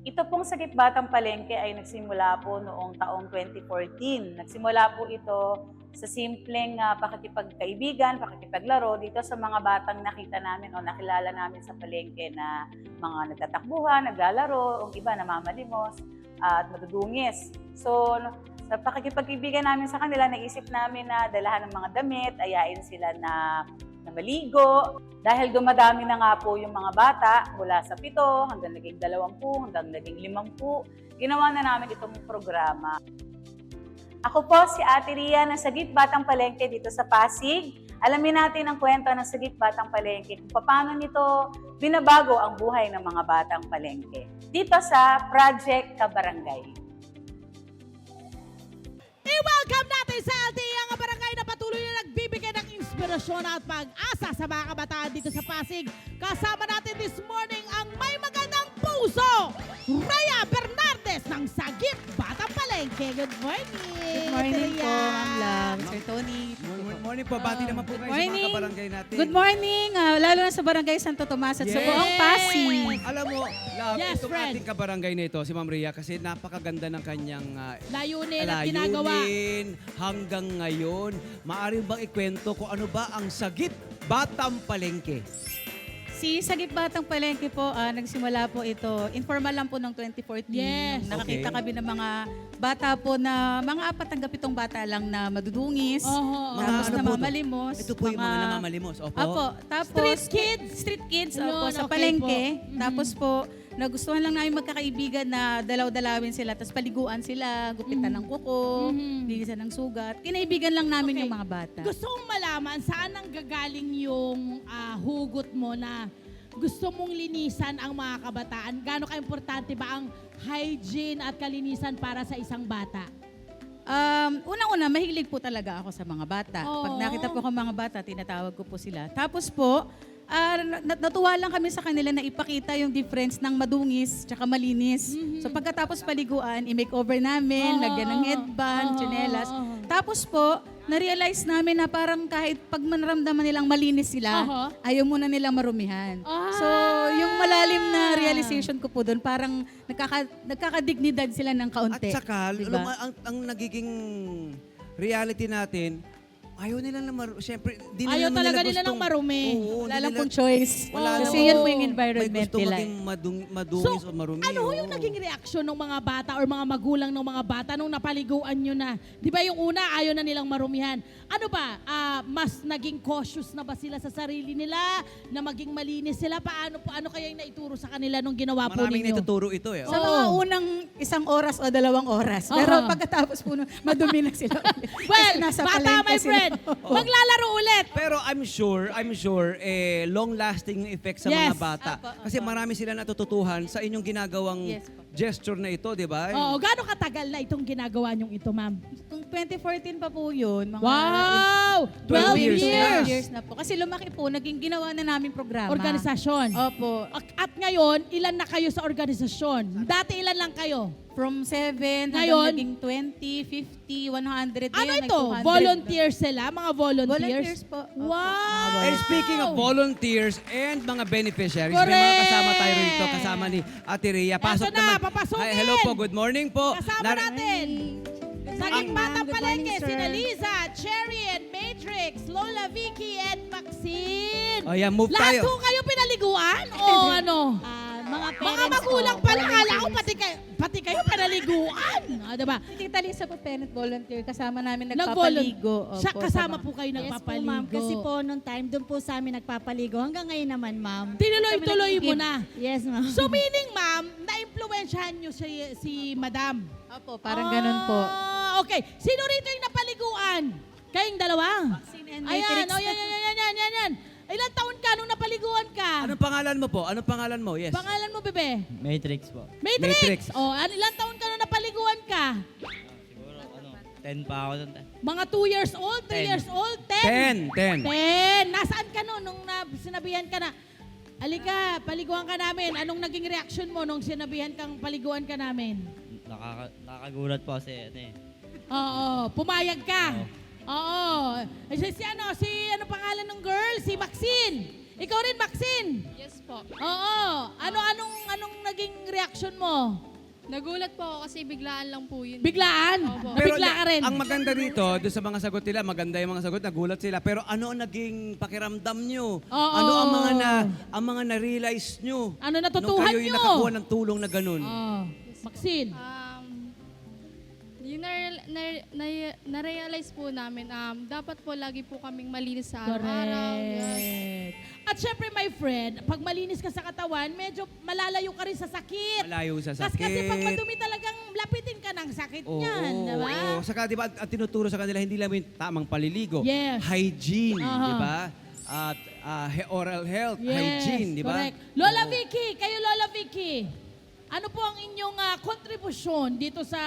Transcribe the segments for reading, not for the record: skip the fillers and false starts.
Ito pong Sakit Batang Palengke ay nagsimula po noong taong 2014. Nagsimula po ito sa simpleng pakikipagkaibigan, pakikipaglaro dito sa mga batang nakita namin o nakilala namin sa palengke na mga nagtatakbuhan, naglalaro, o iba namamalimos at madudungis. So, sa pakikipagkaibigan namin sa kanila, naisip namin na dalahan ng mga damit, ayain sila na maligo. Dahil dumadami na nga po yung mga bata mula sa 7 hanggang naging 20 hanggang naging 50, ginawa na namin itong programa. Ako po si Ate Ria ng Sagip Batang Palengke dito sa Pasig. Alamin natin ang kwento ng Sagip Batang Palengke kung paano nito binabago ang buhay ng mga batang palengke. Dito sa Project Kabarangay. I-welcome natin sa LTE ang barangay na patuloy na nagbibigay ng inspirasyon at pag-asa sa mga kabataan dito sa Pasig. Kasama natin this morning ang may magandang puso, Rhea Bernardes ng Sagip Batang Palengke. Good morning! Good morning po, Ma'am Lam. Sir Tony. Good morning po. Bati naman po kayo sa mga kabarangay natin. Good morning. Lalo na sa Barangay Santo Tomas at sa buong Pasig. Alam mo, love, Yes, itong friend. ating kabarangay na ito, si Ma'am Rhea, kasi napakaganda ng kanyang Layunin at ginagawa. hanggang ngayon. Maaari bang ikwento kung ano ba ang Sagip Batang Palengke? Si Sagip Batang Palengke po, nagsimula po ito. Informal lang po ng 2014. Yes. Nakakita Okay. kami ng mga bata po na mga 4 hanggang 7 bata lang na madudungis. Oho. Mga Tapos ano po to? namamalimos. Ito po yung mga namamalimos. Opo. Apo, tapos Street kids? Street kids Yun, opo, sa okay palengke. po. Mhm. Tapos po, nagustuhan lang namin magkakaibigan na dalaw-dalawin sila. Tapos paliguan sila, gupitan ng kuko, linisan ng sugat. Kinaibigan lang namin Okay. yung mga bata. Gusto kong malaman saan ang gagaling yung hugot mo na gusto mong linisan ang mga kabataan. Gaano ka-importante ba ang hygiene at kalinisan para sa isang bata? Unang-una, mahilig po talaga ako sa mga bata. Oo. Pag nakita po ko mga bata, tinatawag ko po sila. Tapos po, natuwa lang kami sa kanila na ipakita yung difference ng madungis tsaka malinis. So pagkatapos paliguan, i-makeover namin, Oo. lagyan ng headband, Oo. tsinelas. Oo. Tapos po, na-realize namin na parang kahit pag manaramdaman nilang malinis sila, Oo. ayaw muna nilang marumihan. Ah. So, yung malalim na realization ko po doon, parang nagkakadignidad sila ng At kaunti. saka, Diba? ang nagiging reality natin, ayaw nila na siyempre, di Ayaw naman talaga nila ng gustong- marumi. Oo, Wala di lang nila- pong choice. Wala Kasi lang. yun po yung May environment gusto nila. maging madungis o marumi. Ano oo. yung naging reaksyon ng mga bata or mga magulang ng mga bata nung napaliguan nyo na? Di ba yung una, ayaw na nilang marumihan. Ano ba? Mas naging cautious na ba sila sa sarili nila? Na maging malinis sila? Paano kaya yung naituro sa kanila nung ginawa po Maraming ninyo? natuturo ito eh. Sa Oo. mga unang 1 oras o 2 oras. Pero Aha. pagkatapos po, madumi na sila ulit. Well, Kasi nasa bata palengke my sila. friend, maglalaro ulit. Pero I'm sure, long-lasting effect sa Yes. mga bata. Apo, apo. Kasi marami sila natututuhan sa inyong ginagawang Yes po. gesture na ito, di ba? Oo, gaano katagal na itong ginagawa nyong ito, ma'am? Kung 2014 pa po yun, mga Wow! 12 12 years years! na. years na po. Kasi lumaki po, naging ginawa na namin programa. Organisasyon. Opo. At ngayon, ilan na kayo sa organisasyon? Dati ilan lang kayo? From 7 Ngayon? hanggang naging 20, 50, 100. Ano Ngayon, ito? 200. Volunteers sila? Mga volunteers? Volunteers po. Opo. Wow! And speaking of volunteers and mga beneficiaries, may mga Correct! kasama tayo rito, kasama ni Ate Rhea. Eto Pasok na, naman. papasukin! Hi, hello po, good morning po. Kasama Nar- natin! Sa morning, Batang ma'am. Good Palengke, morning, sir. sina Liza, Cherry and Matrix, Lola Vicky and Maxine. Oh, yeah, move Lahat tayo. po kayo pinaliguan? O ano? Mga magulang pala, kala ko pati kayo pinaliguan. Diba? Si Tita Lisa po, parent volunteer. Kasama namin Nag-volunteer. nagpapaligo. Siya Opo, kasama sa po kayo Yes po, nagpapaligo. ma'am. Kasi po, nung time, doon po sa amin nagpapaligo. Hanggang ngayon naman, ma'am. Tinuloy-tuloy mo na. Yes, ma'am. So meaning, ma'am, na-impluensyahan nyo si Madam. Opo, parang ganun po. Okay. Sino rito yung napaliguan? Kayong dalawa? Maxine and Ayan, Matrix. oh, yan. Ilang taon ka nung napaliguan ka? Anong pangalan mo po? Anong pangalan mo? Yes. Pangalan mo, bebe? Matrix po. Matrix! Matrix. Oh, ilang taon ka nung napaliguan ka? Siguro 10 pa ako doon. Mga 2 years old, 3 10. years old, 10. 10. Nasaan ka nung sinabihan ka na, alika, paliguan ka namin. Anong naging reaction mo nung sinabihan kang paliguan ka namin? Nakakagulat po kasi Oo, pumayag ka. Oo. Si ano pangalan ng girl? Si Maxine. Ikaw rin, Maxine. Yes po. Oo. Anong naging reaction mo? Nagulat po ako kasi biglaan lang po yun. Biglaan? Opo. Nabigla ka rin? ang maganda rito, doon sa mga sagot nila, maganda yung mga sagot, nagulat sila. Pero ano ang naging pakiramdam nyo? Oo. Ano ang mga na-realize nyo? Ano Nung natutuhan kayo'y nyo? nakakuha ng tulong na ganun. Maxine. Yung na-realize po namin, dapat po lagi po kaming malinis sa araw-araw. Yes. Correct. At syempre, my friend, pag malinis ka sa katawan, medyo malalayo ka rin sa sakit. Malayo sa sakit. Kasi pag madumi talagang lapitin ka ng sakit niyan, di ba? Oo. Saka di ba, at tinuturo sa kanila, hindi lang yung tamang paliligo. Yes. Hygiene, Aha. di ba? At oral health, Yes, hygiene, di ba? correct. Lola Vicky, kayo Lola Vicky, ano po ang inyong kontribusyon dito sa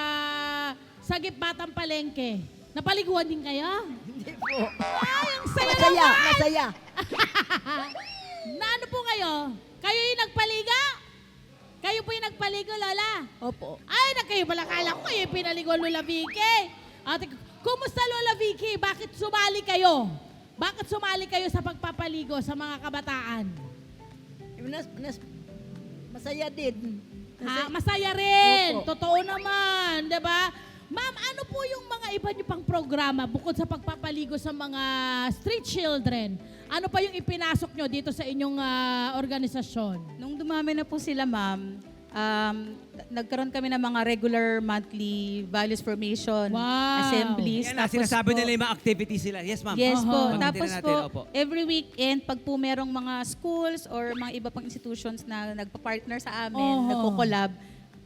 Sagip Batang Palengke? Napaliguan din kayo? Hindi po. Ay, ang saya Masaya, naman! masaya. Na ano po kayo? Kayo yung nagpaliga? Kayo po yung nagpaligo, Lola? Opo. Ay, kayo pala. Kala ko kayo yung pinaliguan, Lola Vicky. Ate, kumusta, Lola Vicky? Bakit sumali kayo? Bakit sumali kayo sa pagpapaligo sa mga kabataan? Masaya din. Masaya rin. Opo. Totoo naman, 'di ba? Ma'am, ano po yung mga iba niyo pang programa bukod sa pagpapaligo sa mga street children? Ano pa yung ipinasok nyo dito sa inyong organisasyon? Nung dumami na po sila, ma'am, nagkaroon kami ng mga regular monthly values formation Wow. assemblies. Yan na, sinasabi nila yung mga activities sila. Yes, ma'am. Yes po. Aha. Tapos Banggitin na po, natin, opo. every weekend, pag po merong mga schools or mga iba pang institutions na nagpa-partner sa amin, Oho. nagko-collab,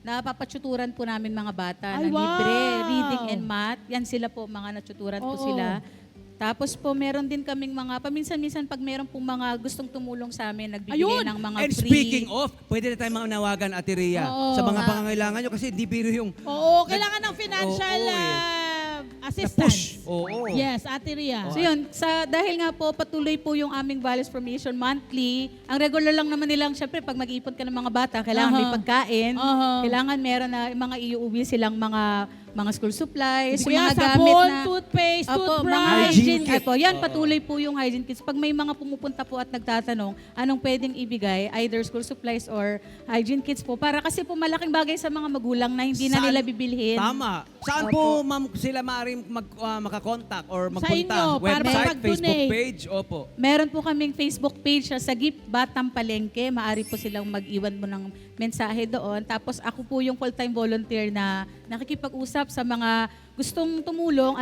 napapatuturan po namin mga bata Ay, ng wow. libre, reading and math. Yan sila po, mga natuturan po Oo. sila. Tapos po, meron din kaming mga, paminsan-minsan pag meron pong mga gustong tumulong sa amin, nagbibigay Ayun! ng mga And free. speaking of, pwede na tayong manawagan, Ate Rhea, Oo. sa mga pangangailangan nyo kasi hindi biro yung Oo, kailangan ng financial Oo, assistance. na-push. Oo. Yes, Ate Ria. So yun, dahil nga po patuloy po yung aming values formation monthly, ang regular lang naman nilang, syempre pag mag-iipon ka ng mga bata, kailangan Aha. may pagkain, Aha. kailangan meron na mga iuuwi silang mga school supplies, yung Kuya, mga gamit sabon, na... toothpaste, Opo, toothbrush. mga Hygiene hygiene kit. kit. Po. Yan, Oo. patuloy po yung hygiene kits. Pag may mga pumupunta po at nagtatanong, anong pwedeng ibigay, either school supplies or hygiene kits po. Para kasi po malaking bagay sa mga magulang na hindi na Saan- nila bibilhin. Tama. Saan po, ma'am, sila maaaring makakontak or magpunta? inyo, para Website, makapag-donate. Facebook page? Opo. Meron po kaming Facebook page sa Sagip Batang Palengke. Maari po silang mag-iwan mo ng mensahe doon. Tapos ako po yung full-time volunteer na nakikipag-usap sa mga gustong tumulong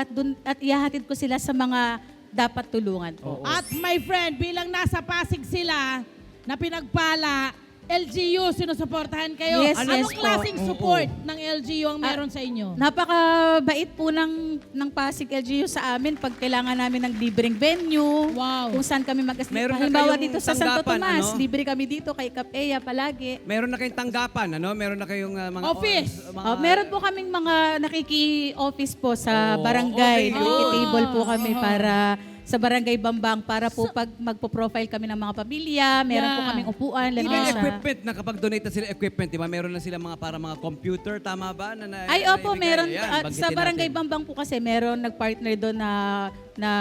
at ihahatid ko sila sa mga dapat tulungan po. At my friend, bilang nasa Pasig sila, na pinagpala, LGU, sinusuportahan kayo. Yes, Anong yes po. klaseng Oo. support ng LGU ang meron sa inyo? Napakabait po ng Pasig LGU sa amin pag kailangan namin ng libreng venue. Wow. Kung saan kami mag-asli. Meron na Halimbawa kayong dito sa Santo tanggapan, Tomas, ano? libre kami dito kay Kapeya palagi. Meron na kayong tanggapan, ano? Meron na kayong mga... Office. Meron po kaming mga nakiki-office po sa Oh, barangay. okay. Nakiki-table po kami para sa Barangay Bambang para po pag magpo-profile kami ng mga pamilya, meron po Yeah. kaming upuan. Even lamesa. equipment, na kapag donate na sila equipment, di ba? Meron na sila para mga computer, tama ba? Ay, opo, naibigay? meron. Ayan, Sa banggitin Barangay natin. Bambang po kasi meron nag-partner doon na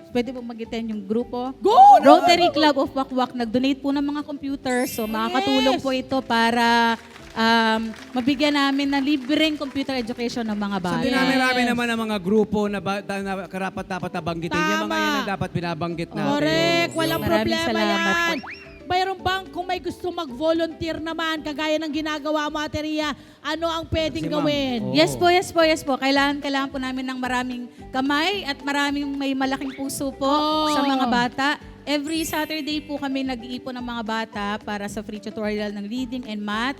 pwede po magitin yung grupo. Go! Rotary Club of Wakwak nag-donate po ng mga computers. So makakatulong Yes! po ito para mabigyan namin ng libreng computer education ng mga So, bata. dinami-rami naman ang mga grupo na karapat-dapat nabanggitin. Yung mga Tama. yan ang dapat binabanggit natin. Correct, walang Maraming problema salamat yan. Mayroon bang kung may gusto mag-volunteer naman, kagaya ng ginagawa mo, Ate Ria, ano ang pwedeng Si ma'am. gawin? Oo. Yes po. Kailangan po namin ng maraming kamay at maraming may malaking puso po Oh. sa mga bata. Every Saturday po kami nag-iipon ng mga bata para sa free tutorial ng reading and math.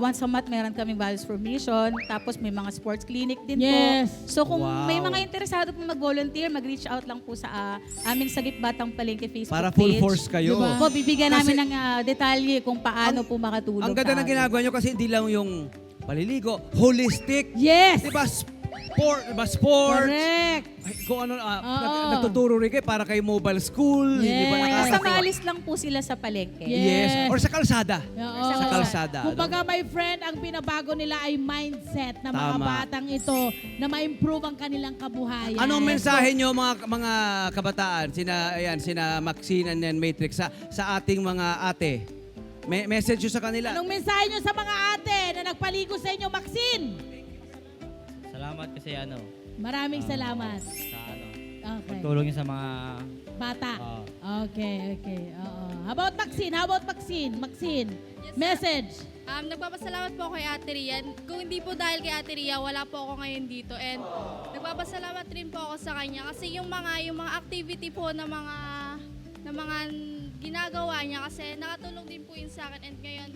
Once a month, meron kaming values formation. Tapos may mga sports clinic din Yes. po. So kung Wow. may mga interesado po mag-volunteer, mag-reach out lang po sa aming Sagip Batang Palengke Facebook Para full page. force kayo. Diba? Po, bibigyan Kasi- namin ng detalye kung paano po makatulong. Ang ganda sa ng amin. ginagawa nyo kasi hindi lang yung paliligo, holistic. Yes! Di ba? Sports. Correct. Ay, kung ano, Oo. nagtuturo rin kayo para kay mobile school. Hindi ba Yes. Basta nakakatuwa? maalis lang po sila sa palengke. Yes. Or sa kalsada. Oo. Sa kalsada. Kumbaga, my friend, ang pinabago nila ay mindset ng mga Tama. batang ito na ma-improve ang kanilang kabuhayan. Anong mensahe nyo mga kabataan, sina Maxine and then Matrix sa ating mga ate? May message nyo sa kanila. Anong mensahe nyo sa mga ate na nagpaligo sa inyo, Maxine? Salamat kasi Maraming salamat. sa Okay. pagtulong niyo sa mga Bata. ah, Okay. Oo. How about Maxine? Maxine, message. Nagpapasalamat po kay Ate Ria. Kung hindi po dahil kay Ate Ria, wala po ako ngayon dito. And nagpapasalamat rin po ako sa kanya kasi yung mga activity po na mga ginagawa niya kasi nakatulong din po yun sa akin. And ngayon,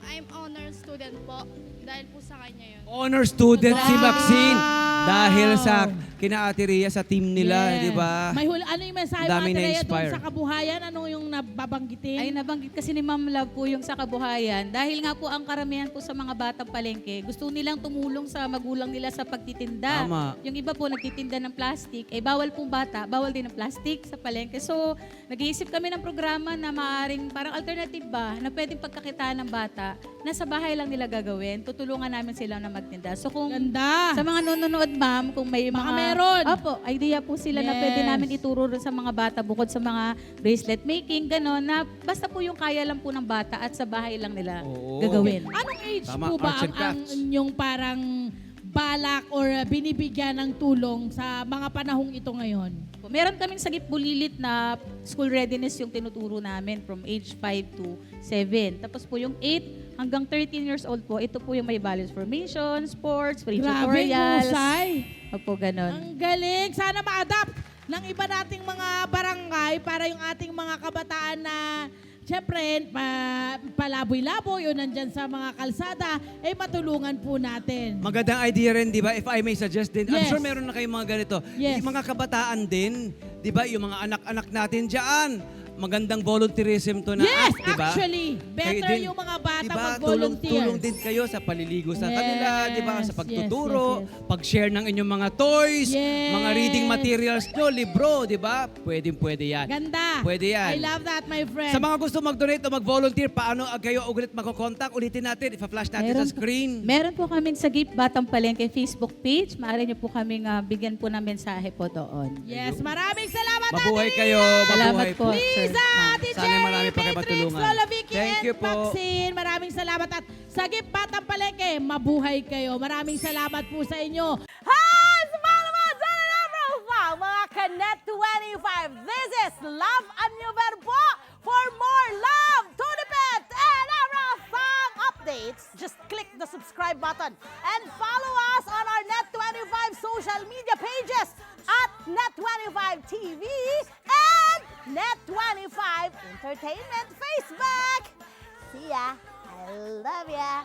I'm honor student po dahil po sa kanya yun. Honor student si Wow! Maxine. Dahil sa kina-Ate Rhea, sa team nila, Yes. di ba? Ano yung mensahe mo, Dami Ate Rhea, na-inspire. doon sa kabuhayan? Ano yung nababanggitin? Ay, nabanggit kasi ni Ma'am Love po yung sa kabuhayan. Dahil nga po ang karamihan po sa mga batang palengke, gusto nilang tumulong sa magulang nila sa pagtitinda. Tama. Yung iba po nagtitinda ng plastic, bawal pong bata, bawal din ng plastic sa palengke. So, nag-iisip kami ng programa na maaring parang alternative ba, na pwedeng pagkakitaan ng bata, na sa bahay lang nila gagawin, tutulungan namin sila na magtinda. So, kung Ganda. sa mga nanonood, ma'am, kung may Baka mga... meron. Opo, idea po sila na pwede Yes. namin ituro rin sa mga bata bukod sa mga bracelet making, gano'n, na basta po yung kaya lang po ng bata at sa bahay lang nila Oo. gagawin. Anong age Tama, po ba arts and ang crafts. inyong parang balak or binibigyan ng tulong sa mga panahong ito ngayon? Meron kaming sagip bulilit na school readiness yung tinuturo namin from age 5 to 7. Tapos po yung 8 hanggang 13 years old po, ito po yung may values formation, sports, free Grabe, tutorials. husay. Opo, ganon. Ang galing. Sana ma-adapt ng iba nating mga barangay para yung ating mga kabataan na siyempre, palaboy-laboy o nandyan sa mga kalsada, matulungan po natin. Magandang idea rin, di ba? If I may suggest din, I'm Yes. sure meron na kayong mga ganito. Yes. Yung mga kabataan din, di ba? Yung mga anak-anak natin dyan. Magandang volunteerism to na Yes, act, di ba? actually. Kayo Better din, yung mga bata di ba? mag-volunteer. Tulong din kayo sa paliligo sa Yes, kanila, di ba? Sa pagtuturo, yes, pag-share ng inyong mga toys, Yes. mga reading materials nyo, libro, di ba? Pwede yan. Ganda. Pwede yan. I love that, my friend. Sa mga gusto mag-donate o mag-volunteer, paano kayo ulit magkocontact? Ulitin natin, ipa-flash natin sa screen. Meron po kaming Sagip Batang Palengke Facebook page. Maaari niyo po kaming bigyan po ng mensahe po doon. Yes, maraming salamat, Mabuhay Ate kayo. Ria. Salamat Mabuhay po, Lisa, sir. Ma'am. Ate Sana Cherry, marami pa kayo Matrix, matulungan. Lola Vicky, Thank and you po. Maxine. Maraming salamat at Sagip Batang Palengke, mabuhay kayo. Maraming salamat po sa inyo. Hi! Sumama mo sa profile, mga Kanet 25. This is Love and New Verbo. For more love, to the pet, and everything updates, just click the subscribe button and follow us on our Net25 social media pages at Net25 TV and Net25 Entertainment Facebook. See ya. I love ya.